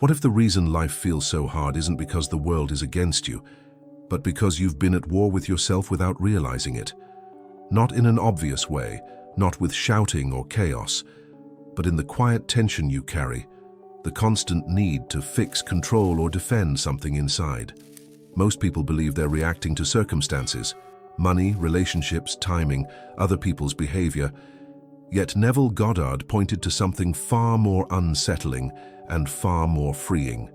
What if the reason life feels so hard isn't because the world is against you, but because you've been at war with yourself without realizing it? Not in an obvious way, not with shouting or chaos, but in the quiet tension you carry, the constant need to fix, control, or defend something inside. Most people believe they're reacting to circumstances, money, relationships, timing, other people's behavior. Yet Neville Goddard pointed to something far more unsettling and far more freeing.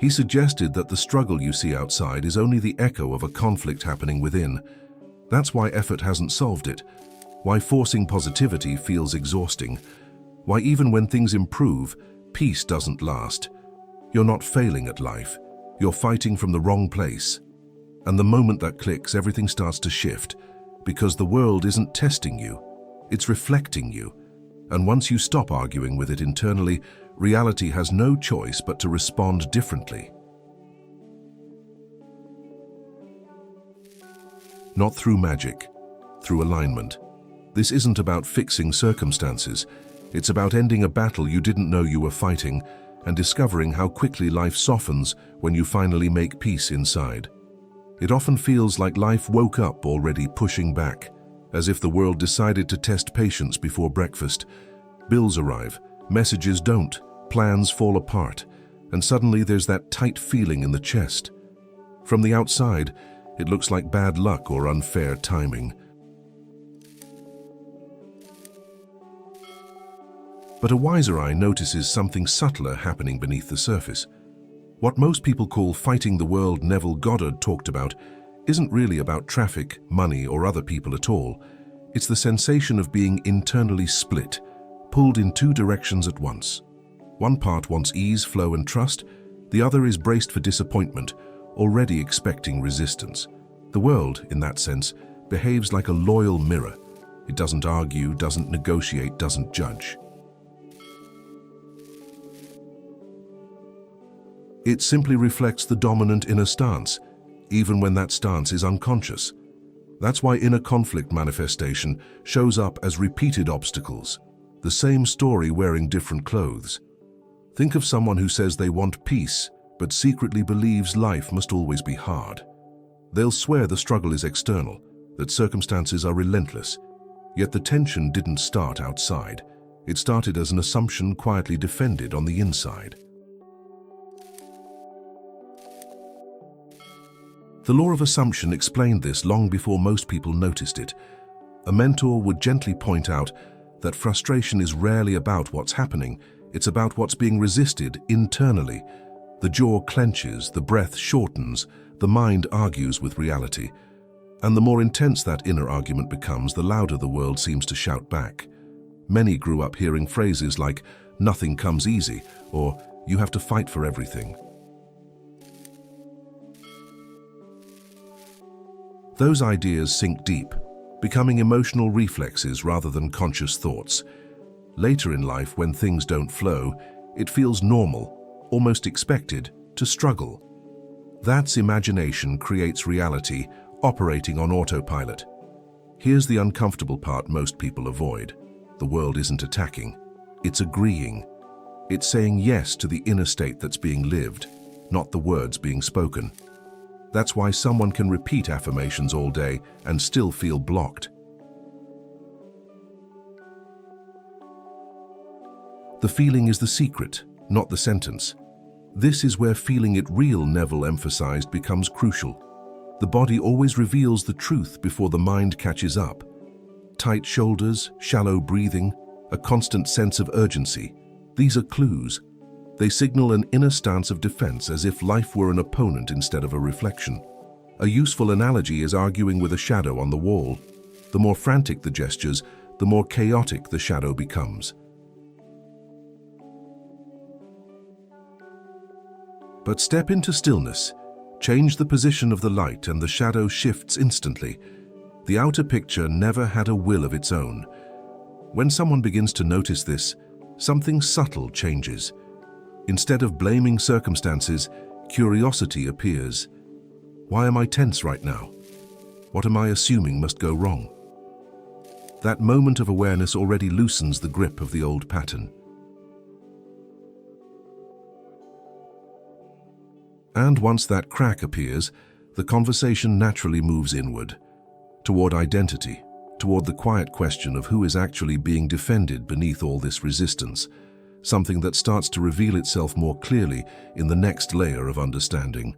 He suggested that the struggle you see outside is only the echo of a conflict happening within. That's why effort hasn't solved it, why forcing positivity feels exhausting, why even when things improve, peace doesn't last. You're not failing at life, you're fighting from the wrong place. And the moment that clicks, everything starts to shift, because the world isn't testing you, it's reflecting you. And once you stop arguing with it internally, reality has no choice but to respond differently. Not through magic, through alignment. This isn't about fixing circumstances. It's about ending a battle you didn't know you were fighting and discovering how quickly life softens when you finally make peace inside. It often feels like life woke up already pushing back, as if the world decided to test patience before breakfast. Bills arrive, messages don't, plans fall apart, and suddenly there's that tight feeling in the chest. From the outside, it looks like bad luck or unfair timing. But a wiser eye notices something subtler happening beneath the surface. What most people call fighting the world Neville Goddard talked about isn't really about traffic, money, or other people at all. It's the sensation of being internally split, pulled in two directions at once. One part wants ease, flow, and trust. The other is braced for disappointment, already expecting resistance. The world, in that sense, behaves like a loyal mirror. It doesn't argue, doesn't negotiate, doesn't judge. It simply reflects the dominant inner stance, even when that stance is unconscious. That's why inner conflict manifestation shows up as repeated obstacles, the same story wearing different clothes. Think of someone who says they want peace, but secretly believes life must always be hard. They'll swear the struggle is external, that circumstances are relentless. Yet the tension didn't start outside. It started as an assumption quietly defended on the inside. The law of assumption explained this long before most people noticed it. A mentor would gently point out that frustration is rarely about what's happening, it's about what's being resisted internally. The jaw clenches, the breath shortens, the mind argues with reality. And the more intense that inner argument becomes, the louder the world seems to shout back. Many grew up hearing phrases like, "Nothing comes easy," or "You have to fight for everything." Those ideas sink deep, becoming emotional reflexes rather than conscious thoughts. Later in life, when things don't flow, it feels normal, almost expected, to struggle. That's imagination creates reality, operating on autopilot. Here's the uncomfortable part most people avoid. The world isn't attacking, it's agreeing. It's saying yes to the inner state that's being lived, not the words being spoken. That's why someone can repeat affirmations all day and still feel blocked. The feeling is the secret, not the sentence. This is where feeling it real, Neville emphasized, becomes crucial. The body always reveals the truth before the mind catches up. Tight shoulders, shallow breathing, a constant sense of urgency. These are clues. They signal an inner stance of defense, as if life were an opponent instead of a reflection. A useful analogy is arguing with a shadow on the wall. The more frantic the gestures, the more chaotic the shadow becomes. But step into stillness, change the position of the light, and the shadow shifts instantly. The outer picture never had a will of its own. When someone begins to notice this, something subtle changes. Instead of blaming circumstances, curiosity appears. Why am I tense right now? What am I assuming must go wrong? That moment of awareness already loosens the grip of the old pattern. And once that crack appears, the conversation naturally moves inward, toward identity, toward the quiet question of who is actually being defended beneath all this resistance, something that starts to reveal itself more clearly in the next layer of understanding.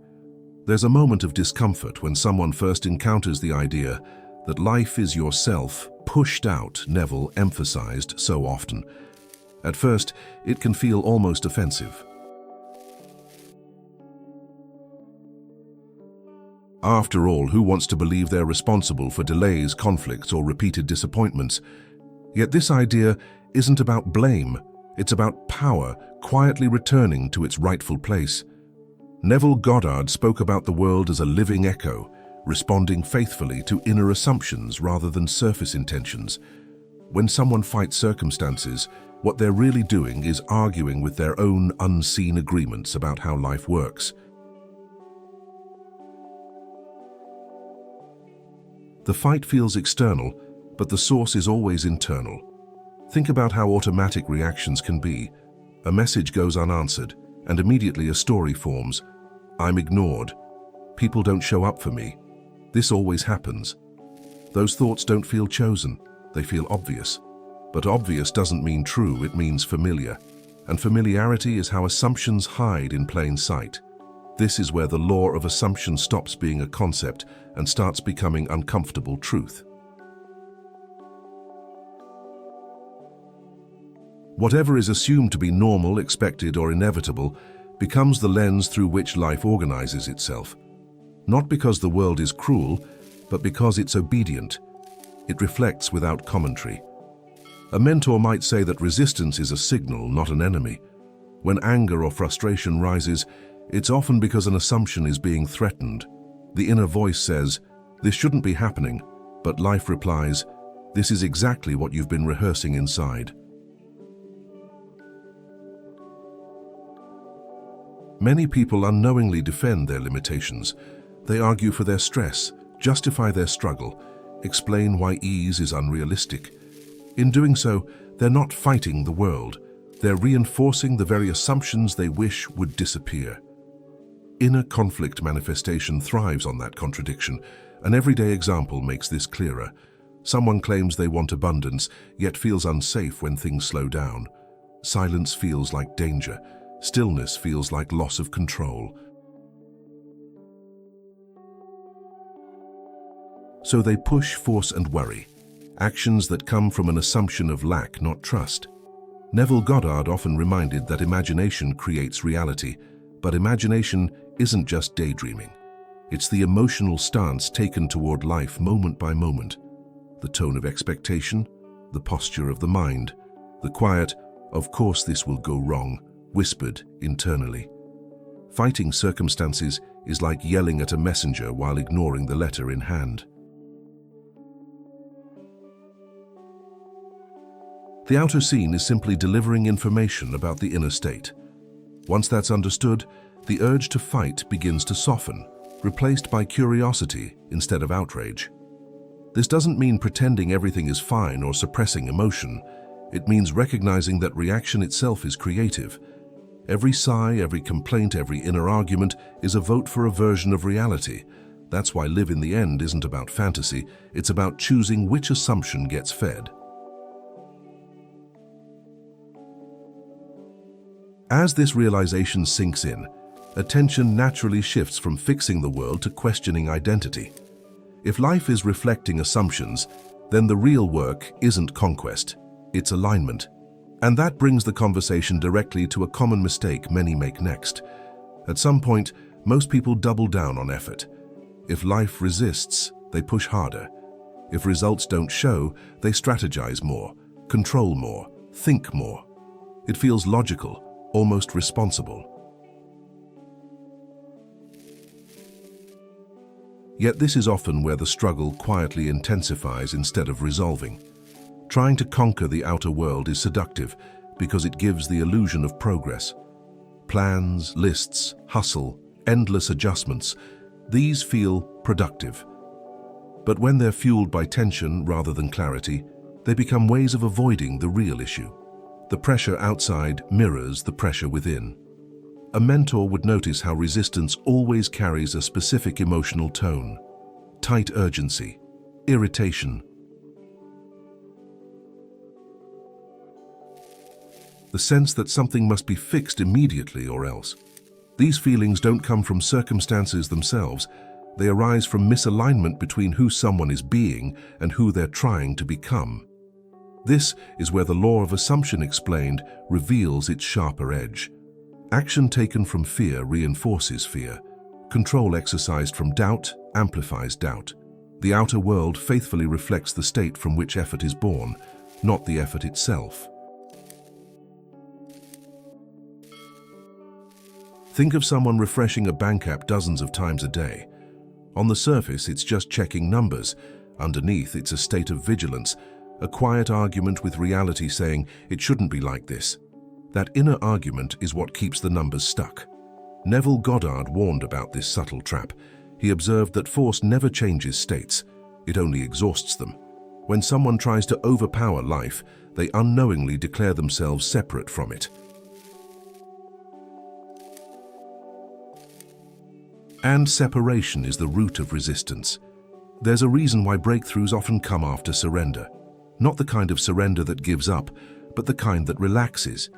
There's a moment of discomfort when someone first encounters the idea that life is yourself pushed out, Neville emphasized so often. At first, it can feel almost offensive. After all, who wants to believe they're responsible for delays, conflicts, or repeated disappointments? Yet this idea isn't about blame, it's about power quietly returning to its rightful place. Neville Goddard spoke about the world as a living echo, responding faithfully to inner assumptions rather than surface intentions. When someone fights circumstances, what they're really doing is arguing with their own unseen agreements about how life works. The fight feels external, but the source is always internal. Think about how automatic reactions can be. A message goes unanswered, and immediately a story forms. I'm ignored. People don't show up for me. This always happens. Those thoughts don't feel chosen, they feel obvious. But obvious doesn't mean true, it means familiar. And familiarity is how assumptions hide in plain sight. This is where the law of assumption stops being a concept and starts becoming uncomfortable truth. Whatever is assumed to be normal, expected, or inevitable becomes the lens through which life organizes itself. Not because the world is cruel, but because it's obedient. It reflects without commentary. A mentor might say that resistance is a signal, not an enemy. When anger or frustration rises, it's often because an assumption is being threatened. The inner voice says, "This shouldn't be happening," but life replies, "This is exactly what you've been rehearsing inside." Many people unknowingly defend their limitations. They argue for their stress, justify their struggle, explain why ease is unrealistic. In doing so, they're not fighting the world. They're reinforcing the very assumptions they wish would disappear. Inner conflict manifestation thrives on that contradiction. An everyday example makes this clearer. Someone claims they want abundance, yet feels unsafe when things slow down. Silence feels like danger. Stillness feels like loss of control. So they push, force, and worry. Actions that come from an assumption of lack, not trust. Neville Goddard often reminded that imagination creates reality, but imagination isn't just daydreaming. It's the emotional stance taken toward life moment by moment. The tone of expectation, the posture of the mind, the quiet, "Of course this will go wrong," whispered internally. Fighting circumstances is like yelling at a messenger while ignoring the letter in hand. The outer scene is simply delivering information about the inner state. Once that's understood, the urge to fight begins to soften, replaced by curiosity instead of outrage. This doesn't mean pretending everything is fine or suppressing emotion. It means recognizing that reaction itself is creative. Every sigh, every complaint, every inner argument is a vote for a version of reality. That's why live in the end isn't about fantasy, it's about choosing which assumption gets fed. As this realization sinks in, attention naturally shifts from fixing the world to questioning identity. If life is reflecting assumptions, then the real work isn't conquest, it's alignment. And that brings the conversation directly to a common mistake many make next. At some point, most people double down on effort. If life resists, they push harder. If results don't show, they strategize more, control more, think more. It feels logical, almost responsible. Yet this is often where the struggle quietly intensifies instead of resolving. Trying to conquer the outer world is seductive because it gives the illusion of progress. Plans, lists, hustle, endless adjustments, these feel productive. But when they're fueled by tension rather than clarity, They become ways of avoiding the real issue. The pressure outside mirrors the pressure within. A mentor would notice how resistance always carries a specific emotional tone: tight urgency, irritation. The sense that something must be fixed immediately or else. These feelings don't come from circumstances themselves. They arise from misalignment between who someone is being and who they're trying to become. This is where the law of assumption explained reveals its sharper edge. Action taken from fear reinforces fear. Control exercised from doubt amplifies doubt. The outer world faithfully reflects the state from which effort is born, not the effort itself. Think of someone refreshing a bank app dozens of times a day. On the surface, it's just checking numbers. Underneath, it's a state of vigilance, a quiet argument with reality saying, it shouldn't be like this. That inner argument is what keeps the numbers stuck. Neville Goddard warned about this subtle trap. He observed that force never changes states, it only exhausts them. When someone tries to overpower life, they unknowingly declare themselves separate from it. And separation is the root of resistance. There's a reason why breakthroughs often come after surrender. Not the kind of surrender that gives up, but the kind that relaxes.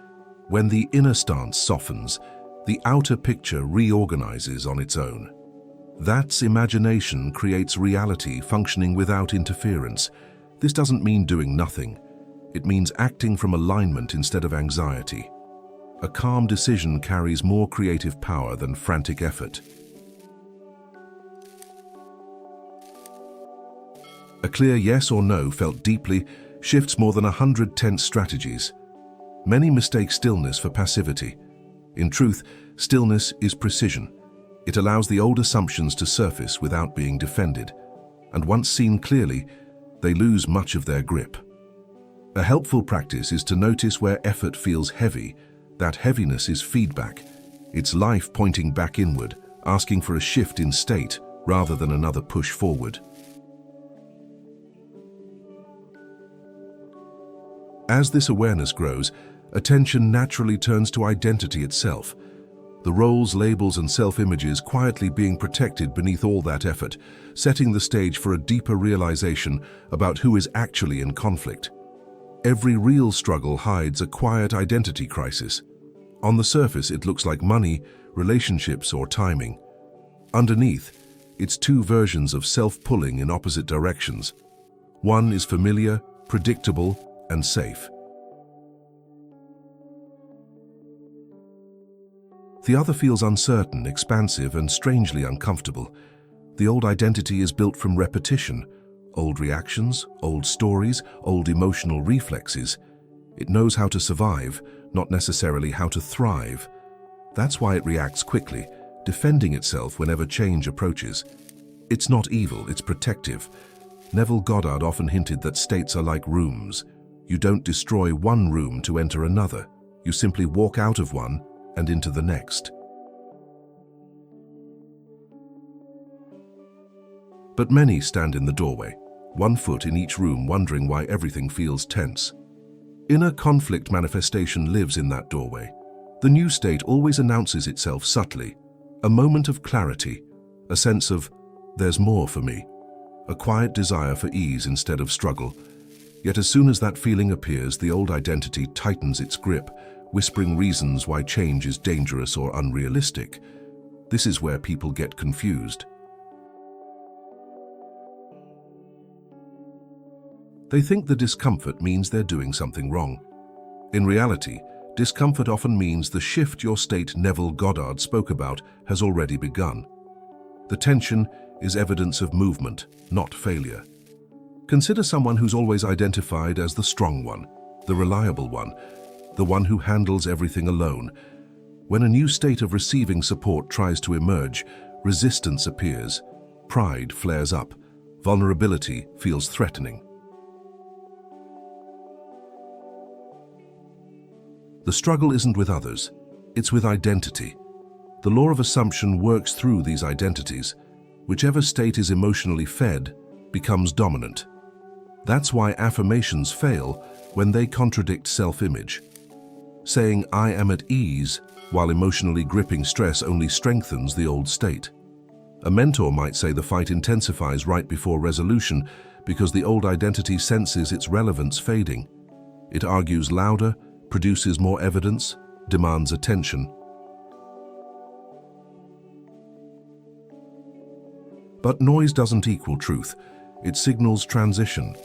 When the inner stance softens, the outer picture reorganizes on its own. That's imagination creates reality functioning without interference. This doesn't mean doing nothing. It means acting from alignment instead of anxiety. A calm decision carries more creative power than frantic effort. A clear yes or no felt deeply shifts more than 100 tense strategies. Many mistake stillness for passivity. In truth, stillness is precision. It allows the old assumptions to surface without being defended, and once seen clearly, they lose much of their grip. A helpful practice is to notice where effort feels heavy. That heaviness is feedback. It's life pointing back inward, asking for a shift in state rather than another push forward. As this awareness grows, attention naturally turns to identity itself. The roles, labels, and self-images quietly being protected beneath all that effort, setting the stage for a deeper realization about who is actually in conflict. Every real struggle hides a quiet identity crisis. On the surface, it looks like money, relationships, or timing. Underneath, it's two versions of self-pulling in opposite directions. One is familiar, predictable, and safe. The other feels uncertain, expansive, and strangely uncomfortable. The old identity is built from repetition, old reactions, old stories, old emotional reflexes. It knows how to survive, not necessarily how to thrive. That's why it reacts quickly, defending itself whenever change approaches. It's not evil, it's protective. Neville Goddard often hinted that states are like rooms. You don't destroy one room to enter another. You simply walk out of one and into the next. But many stand in the doorway, one foot in each room, wondering why everything feels tense. Inner conflict manifestation lives in that doorway. The new state always announces itself subtly, a moment of clarity, a sense of, there's more for me, a quiet desire for ease instead of struggle. Yet as soon as that feeling appears, the old identity tightens its grip, whispering reasons why change is dangerous or unrealistic. This is where people get confused. They think the discomfort means they're doing something wrong. In reality, discomfort often means the shift your state Neville Goddard spoke about has already begun. The tension is evidence of movement, not failure. Consider someone who's always identified as the strong one, the reliable one, the one who handles everything alone. When a new state of receiving support tries to emerge, resistance appears, pride flares up, vulnerability feels threatening. The struggle isn't with others, it's with identity. The law of assumption works through these identities. Whichever state is emotionally fed becomes dominant. That's why affirmations fail when they contradict self-image. Saying "I am at ease" while emotionally gripping stress only strengthens the old state. A mentor might say the fight intensifies right before resolution because the old identity senses its relevance fading. It argues louder, produces more evidence, demands attention. But noise doesn't equal truth. It signals transition.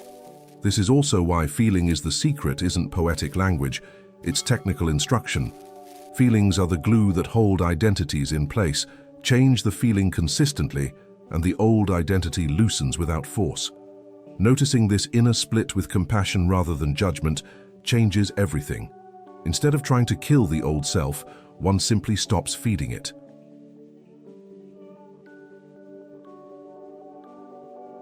This is also why feeling is the secret isn't poetic language, it's technical instruction. Feelings are the glue that hold identities in place. Change the feeling consistently, and the old identity loosens without force. Noticing this inner split with compassion rather than judgment changes everything. Instead of trying to kill the old self, one simply stops feeding it.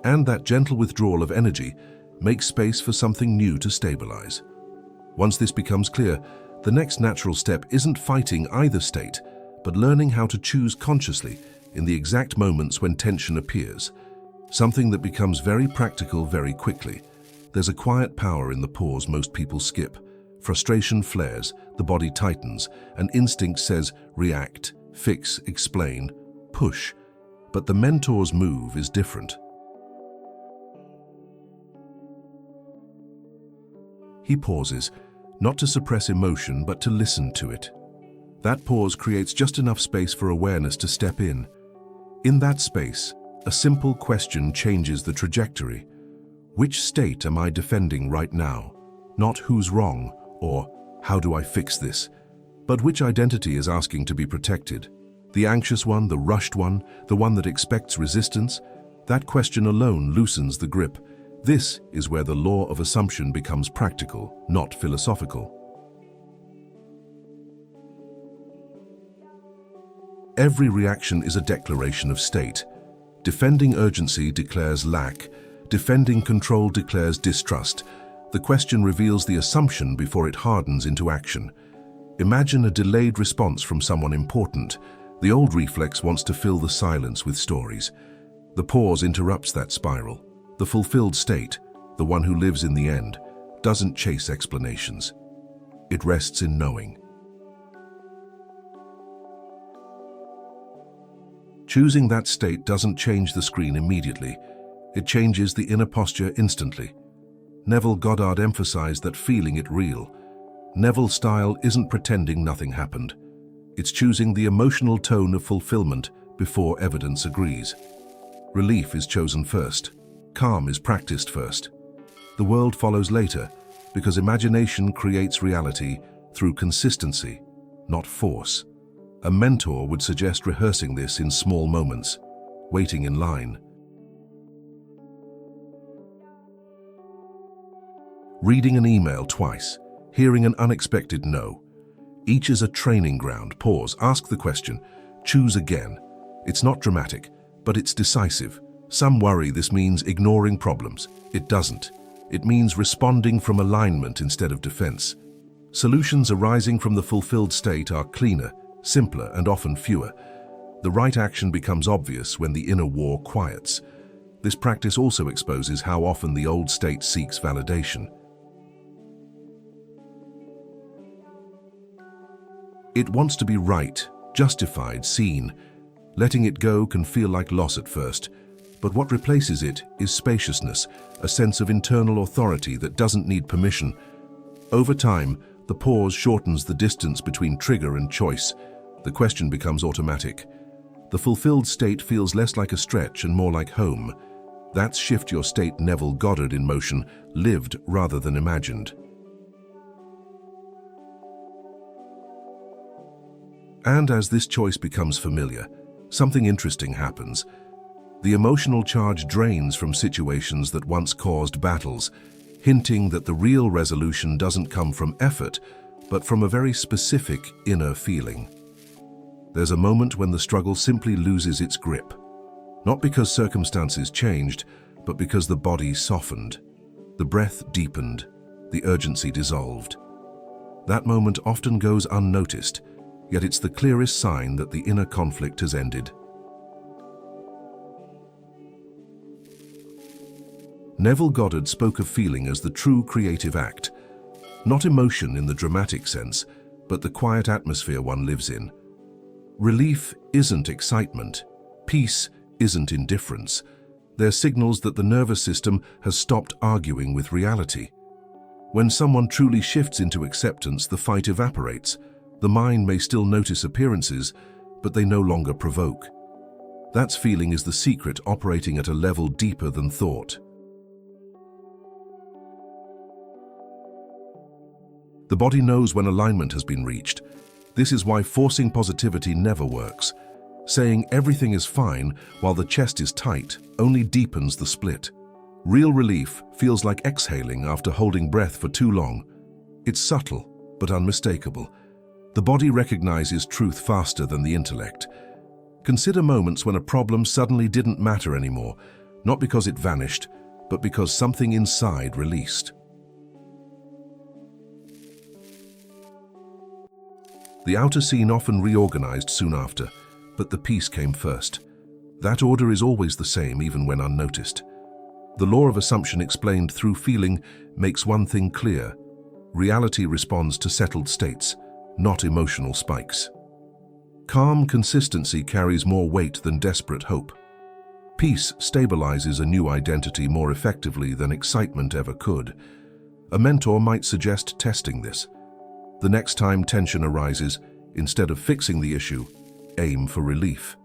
And that gentle withdrawal of energy makes space for something new to stabilize. Once this becomes clear, the next natural step isn't fighting either state, but learning how to choose consciously in the exact moments when tension appears. Something that becomes very practical very quickly. There's a quiet power in the pause most people skip. Frustration flares, the body tightens, and instinct says react, fix, explain, push. But the mentor's move is different. He pauses, not to suppress emotion, but to listen to it. That pause creates just enough space for awareness to step in. In that space, a simple question changes the trajectory. Which state am I defending right now? Not who's wrong, or how do I fix this? But which identity is asking to be protected? The anxious one, the rushed one, the one that expects resistance? That question alone loosens the grip. This is where the law of assumption becomes practical, not philosophical. Every reaction is a declaration of state. Defending urgency declares lack. Defending control declares distrust. The question reveals the assumption before it hardens into action. Imagine a delayed response from someone important. The old reflex wants to fill the silence with stories. The pause interrupts that spiral. The fulfilled state, the one who lives in the end, doesn't chase explanations. It rests in knowing. Choosing that state doesn't change the screen immediately. It changes the inner posture instantly. Neville Goddard emphasized that feeling it real. Neville's style isn't pretending nothing happened. It's choosing the emotional tone of fulfillment before evidence agrees. Relief is chosen first. Calm is practiced first. The world follows later, because imagination creates reality through consistency, not force. A mentor would suggest rehearsing this in small moments, waiting in line. Reading an email twice, hearing an unexpected no. Each is a training ground. Pause, ask the question, choose again. It's not dramatic, but it's decisive. Some worry this means ignoring problems. It doesn't. It means responding from alignment instead of defense. Solutions arising from the fulfilled state are cleaner, simpler, and often fewer. The right action becomes obvious when the inner war quiets. This practice also exposes how often the old state seeks validation. It wants to be right, justified, seen. Letting it go can feel like loss at first. But what replaces it is spaciousness, a sense of internal authority that doesn't need permission. Over time, the pause shortens the distance between trigger and choice. The question becomes automatic. The fulfilled state feels less like a stretch and more like home. That's Shift Your State Neville Goddard in motion, lived rather than imagined. And as this choice becomes familiar, something interesting happens. The emotional charge drains from situations that once caused battles, hinting that the real resolution doesn't come from effort, but from a very specific inner feeling. There's a moment when the struggle simply loses its grip, not because circumstances changed, but because the body softened, the breath deepened, the urgency dissolved. That moment often goes unnoticed, yet it's the clearest sign that the inner conflict has ended. Neville Goddard spoke of feeling as the true creative act, not emotion in the dramatic sense, but the quiet atmosphere one lives in. Relief isn't excitement. Peace isn't indifference. They're signals that the nervous system has stopped arguing with reality. When someone truly shifts into acceptance, the fight evaporates. The mind may still notice appearances, but they no longer provoke. That feeling is the secret, operating at a level deeper than thought. The body knows when alignment has been reached. This is why forcing positivity never works. Saying everything is fine while the chest is tight only deepens the split. Real relief feels like exhaling after holding breath for too long. It's subtle, but unmistakable. The body recognizes truth faster than the intellect. Consider moments when a problem suddenly didn't matter anymore, not because it vanished, but because something inside released. The outer scene often reorganized soon after, but the peace came first. That order is always the same, even when unnoticed. The law of assumption explained through feeling makes one thing clear: reality responds to settled states, not emotional spikes. Calm consistency carries more weight than desperate hope. Peace stabilizes a new identity more effectively than excitement ever could. A mentor might suggest testing this. The next time tension arises, instead of fixing the issue, aim for relief.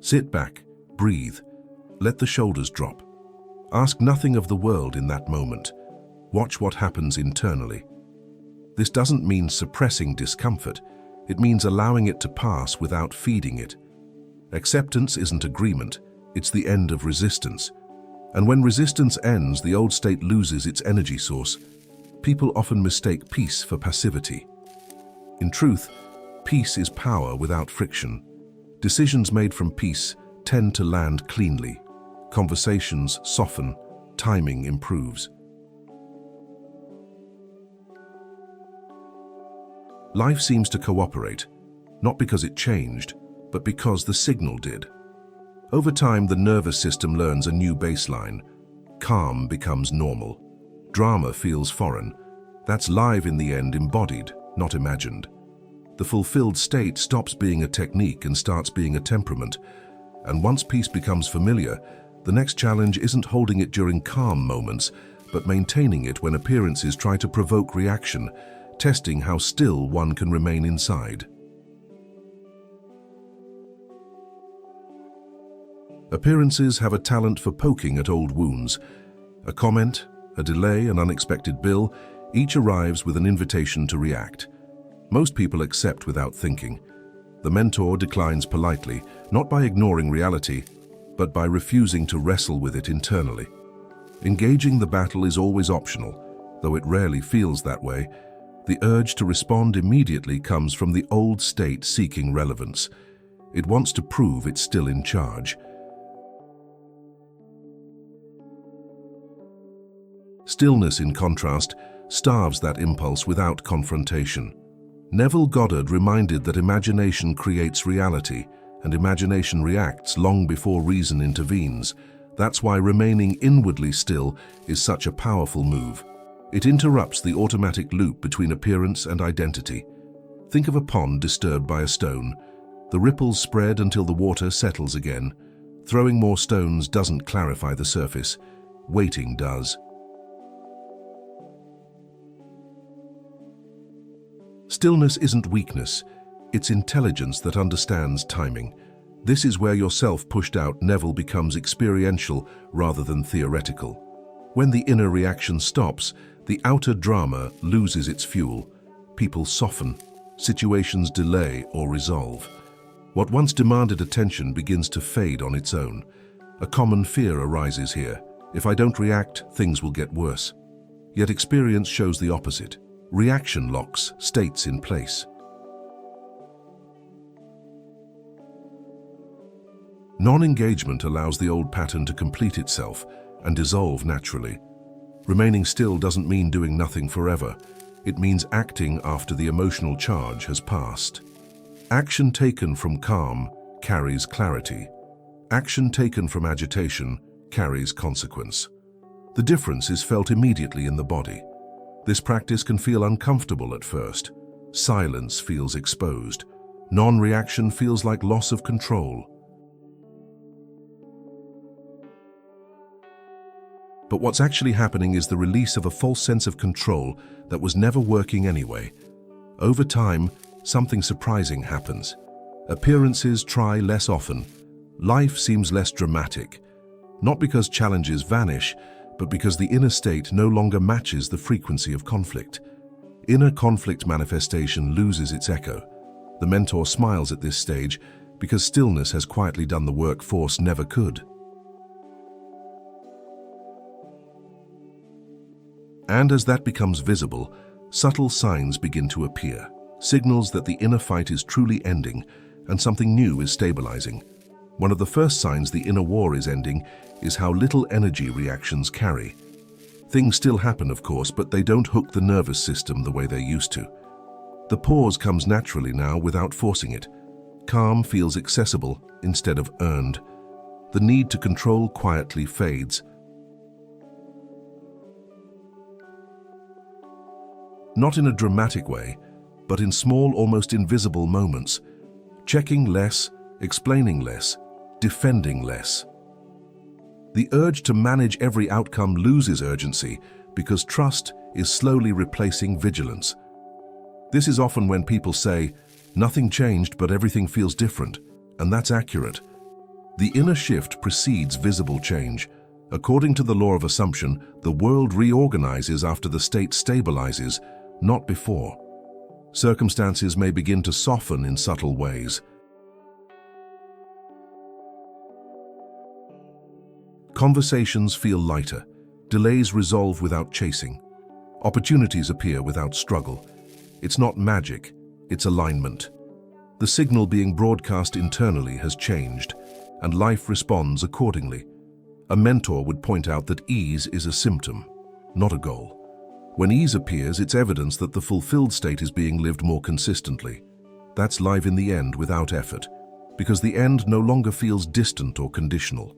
Sit back, breathe, let the shoulders drop. Ask nothing of the world in that moment. Watch what happens internally. This doesn't mean suppressing discomfort. It means allowing it to pass without feeding it. Acceptance isn't agreement, it's the end of resistance. And when resistance ends, the old state loses its energy source. People often mistake peace for passivity. In truth, peace is power without friction. Decisions made from peace tend to land cleanly. Conversations soften, timing improves. Life seems to cooperate, not because it changed, but because the signal did. Over time, the nervous system learns a new baseline. Calm becomes normal. Drama feels foreign. That's live in the end, embodied, not imagined. The fulfilled state stops being a technique and starts being a temperament. And once peace becomes familiar, the next challenge isn't holding it during calm moments, but maintaining it when appearances try to provoke reaction, testing how still one can remain inside. Appearances have a talent for poking at old wounds. A comment, a delay, an unexpected bill, each arrives with an invitation to react. Most people accept without thinking. The mentor declines politely, not by ignoring reality, but by refusing to wrestle with it internally. Engaging the battle is always optional, though it rarely feels that way. The urge to respond immediately comes from the old state seeking relevance. It wants to prove it's still in charge. Stillness, in contrast, starves that impulse without confrontation. Neville Goddard reminded that imagination creates reality, and imagination reacts long before reason intervenes. That's why remaining inwardly still is such a powerful move. It interrupts the automatic loop between appearance and identity. Think of a pond disturbed by a stone. The ripples spread until the water settles again. Throwing more stones doesn't clarify the surface. Waiting does. Stillness isn't weakness, it's intelligence that understands timing. This is where your self-pushed out Neville becomes experiential rather than theoretical. When the inner reaction stops, the outer drama loses its fuel. People soften, situations delay or resolve. What once demanded attention begins to fade on its own. A common fear arises here. If I don't react, things will get worse. Yet experience shows the opposite. Reaction locks states in place. Non-engagement allows the old pattern to complete itself and dissolve naturally. Remaining still doesn't mean doing nothing forever. It means acting after the emotional charge has passed. Action taken from calm carries clarity. Action taken from agitation carries consequence. The difference is felt immediately in the body. This practice can feel uncomfortable at first. Silence feels exposed. Non-reaction feels like loss of control. But what's actually happening is the release of a false sense of control that was never working anyway. Over time, something surprising happens. Appearances try less often. Life seems less dramatic. Not because challenges vanish, but because the inner state no longer matches the frequency of conflict. Inner conflict manifestation loses its echo. The mentor smiles at this stage because stillness has quietly done the work force never could. And as that becomes visible, subtle signs begin to appear, signals that the inner fight is truly ending and something new is stabilizing. One of the first signs the inner war is ending is how little energy reactions carry. Things still happen, of course, but they don't hook the nervous system the way they used to. The pause comes naturally now without forcing it. Calm feels accessible instead of earned. The need to control quietly fades. Not in a dramatic way, but in small, almost invisible moments. Checking less, explaining less, defending less. The urge to manage every outcome loses urgency because trust is slowly replacing vigilance. This is often when people say, "Nothing changed, but everything feels different," and that's accurate. The inner shift precedes visible change. According to the law of assumption, the world reorganizes after the state stabilizes, not before. Circumstances may begin to soften in subtle ways. Conversations feel lighter. Delays resolve without chasing. Opportunities appear without struggle. It's not magic, it's alignment. The signal being broadcast internally has changed, and life responds accordingly. A mentor would point out that ease is a symptom, not a goal. When ease appears, it's evidence that the fulfilled state is being lived more consistently. That's life in the end without effort, because the end no longer feels distant or conditional.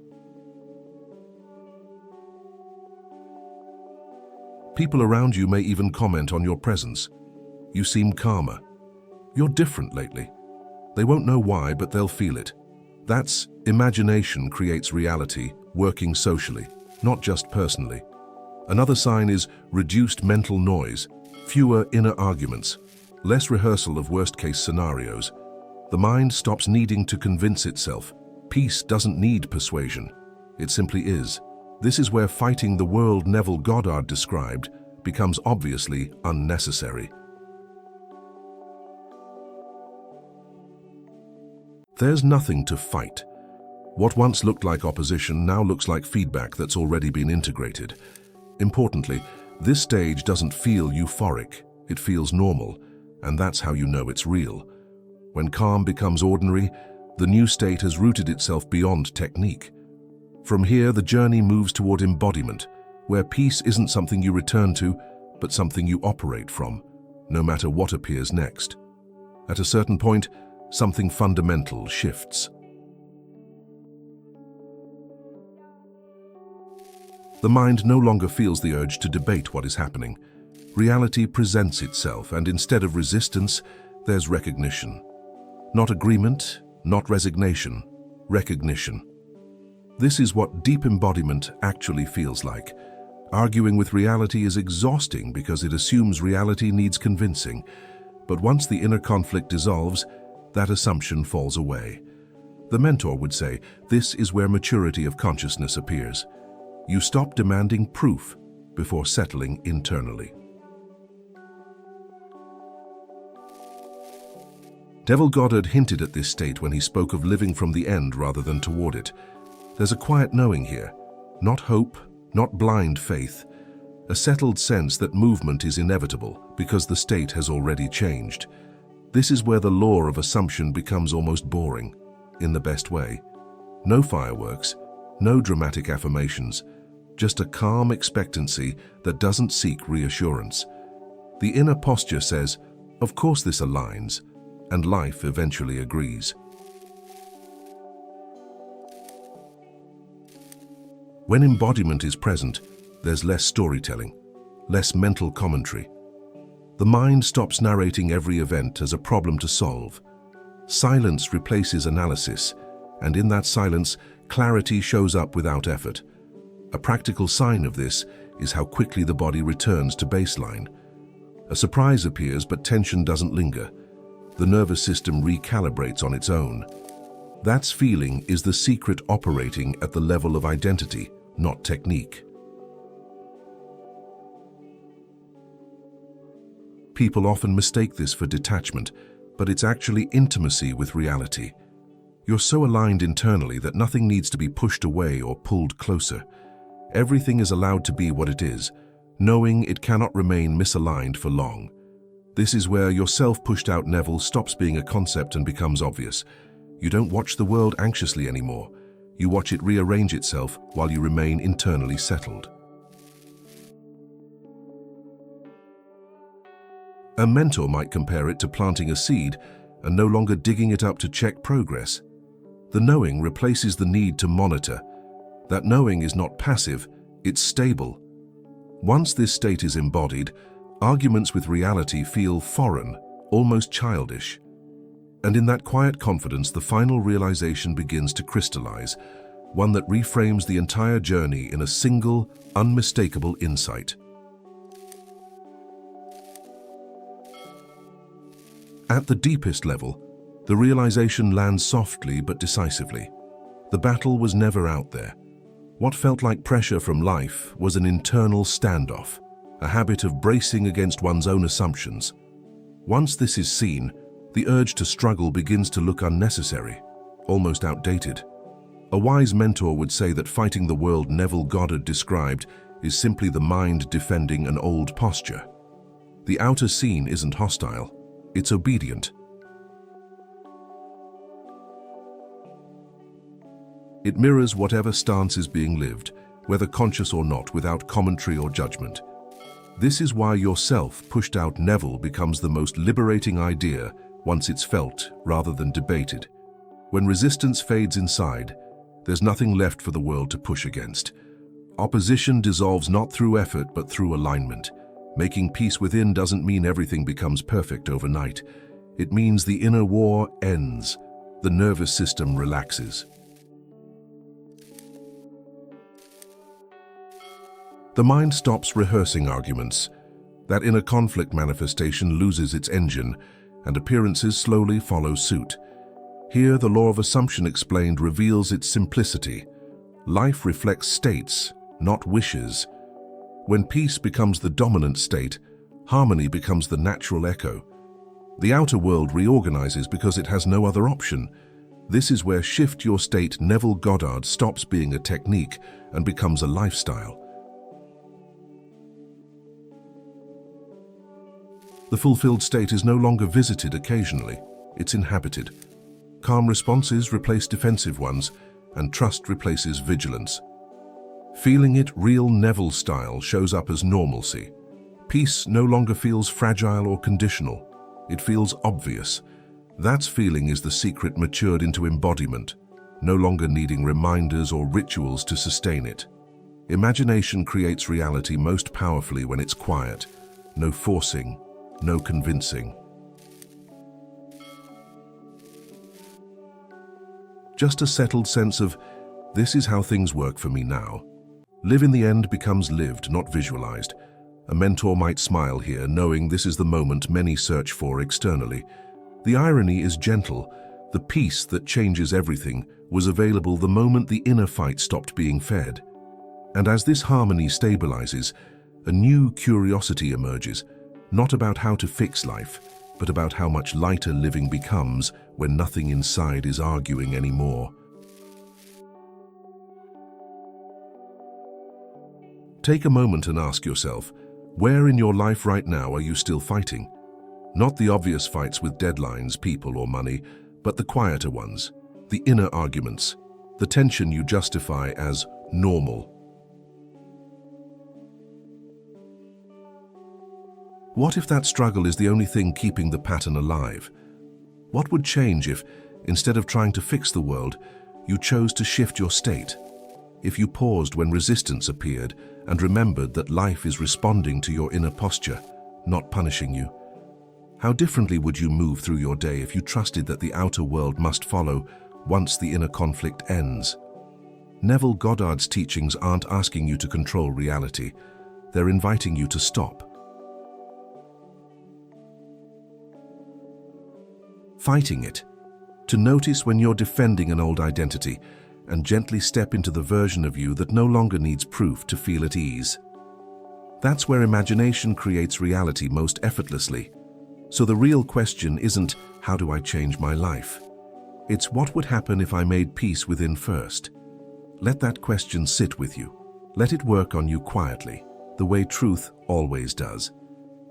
People around you may even comment on your presence. You seem calmer. You're different lately. They won't know why, but they'll feel it. That's imagination creates reality, working socially, not just personally. Another sign is reduced mental noise, fewer inner arguments, less rehearsal of worst-case scenarios. The mind stops needing to convince itself. Peace doesn't need persuasion. It simply is. This is where fighting the world Neville Goddard described becomes obviously unnecessary. There's nothing to fight. What once looked like opposition now looks like feedback that's already been integrated. Importantly, this stage doesn't feel euphoric, it feels normal, and that's how you know it's real. When calm becomes ordinary, the new state has rooted itself beyond technique. From here, the journey moves toward embodiment, where peace isn't something you return to, but something you operate from, no matter what appears next. At a certain point, something fundamental shifts. The mind no longer feels the urge to debate what is happening. Reality presents itself, and instead of resistance, there's recognition. Not agreement, not resignation, recognition. This is what deep embodiment actually feels like. Arguing with reality is exhausting because it assumes reality needs convincing. But once the inner conflict dissolves, that assumption falls away. The mentor would say, this is where maturity of consciousness appears. You stop demanding proof before settling internally. Neville Goddard hinted at this state when he spoke of living from the end rather than toward it. There's a quiet knowing here, not hope, not blind faith, a settled sense that movement is inevitable because the state has already changed. This is where the law of assumption becomes almost boring, in the best way. No fireworks, no dramatic affirmations, just a calm expectancy that doesn't seek reassurance. The inner posture says, of course this aligns, and life eventually agrees. When embodiment is present, there's less storytelling, less mental commentary. The mind stops narrating every event as a problem to solve. Silence replaces analysis, and in that silence, clarity shows up without effort. A practical sign of this is how quickly the body returns to baseline. A surprise appears, but tension doesn't linger. The nervous system recalibrates on its own. That feeling is the secret operating at the level of identity, not technique. People often mistake this for detachment, but it's actually intimacy with reality. You're so aligned internally that nothing needs to be pushed away or pulled closer. Everything is allowed to be what it is, knowing it cannot remain misaligned for long. This is where your self-pushed-out Neville stops being a concept and becomes obvious. You don't watch the world anxiously anymore. You watch it rearrange itself while you remain internally settled. A mentor might compare it to planting a seed and no longer digging it up to check progress. The knowing replaces the need to monitor. That knowing is not passive, it's stable. Once this state is embodied, arguments with reality feel foreign, almost childish. And in that quiet confidence, the final realization begins to crystallize, one that reframes the entire journey in a single, unmistakable insight. At the deepest level, the realization lands softly but decisively. The battle was never out there. What felt like pressure from life was an internal standoff, a habit of bracing against one's own assumptions. Once this is seen, the urge to struggle begins to look unnecessary, almost outdated. A wise mentor would say that fighting the world Neville Goddard described is simply the mind defending an old posture. The outer scene isn't hostile, it's obedient. It mirrors whatever stance is being lived, whether conscious or not, without commentary or judgment. This is why your self-pushed-out Neville becomes the most liberating idea once it's felt rather than debated. When resistance fades inside, there's nothing left for the world to push against. Opposition dissolves not through effort but through alignment. Making peace within doesn't mean everything becomes perfect overnight. It means the inner war ends, the nervous system relaxes. The mind stops rehearsing arguments. That inner conflict manifestation loses its engine, and appearances slowly follow suit. Here, the law of assumption explained reveals its simplicity. Life reflects states, not wishes. When peace becomes the dominant state, harmony becomes the natural echo. The outer world reorganizes because it has no other option. This is where Shift Your State Neville Goddard stops being a technique and becomes a lifestyle. The fulfilled state is no longer visited occasionally, it's inhabited. Calm responses replace defensive ones, and trust replaces vigilance. Feeling it real Neville style shows up as normalcy. Peace no longer feels fragile or conditional. It feels obvious. That feeling is the secret matured into embodiment, no longer needing reminders or rituals to sustain it. Imagination creates reality most powerfully when it's quiet. No forcing, no convincing. Just a settled sense of, this is how things work for me now. Live in the end becomes lived, not visualized. A mentor might smile here, knowing this is the moment many search for externally. The irony is gentle. The peace that changes everything was available the moment the inner fight stopped being fed. And as this harmony stabilizes, a new curiosity emerges, not about how to fix life, but about how much lighter living becomes when nothing inside is arguing anymore. Take a moment and ask yourself, where in your life right now are you still fighting? Not the obvious fights with deadlines, people, or money, but the quieter ones, the inner arguments, the tension you justify as normal. What if that struggle is the only thing keeping the pattern alive? What would change if, instead of trying to fix the world, you chose to shift your state? if you paused when resistance appeared and remembered that life is responding to your inner posture, not punishing you? How differently would you move through your day if you trusted that the outer world must follow once the inner conflict ends? Neville Goddard's teachings aren't asking you to control reality. They're inviting you to stop. Fighting it. To notice when you're defending an old identity and gently step into the version of you that no longer needs proof to feel at ease. That's where imagination creates reality most effortlessly. So the real question isn't, how do I change my life? It's what would happen if I made peace within first. Let that question sit with you. Let it work on you quietly, the way truth always does.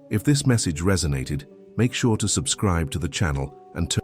If this message resonated, make sure to subscribe to the channel and turn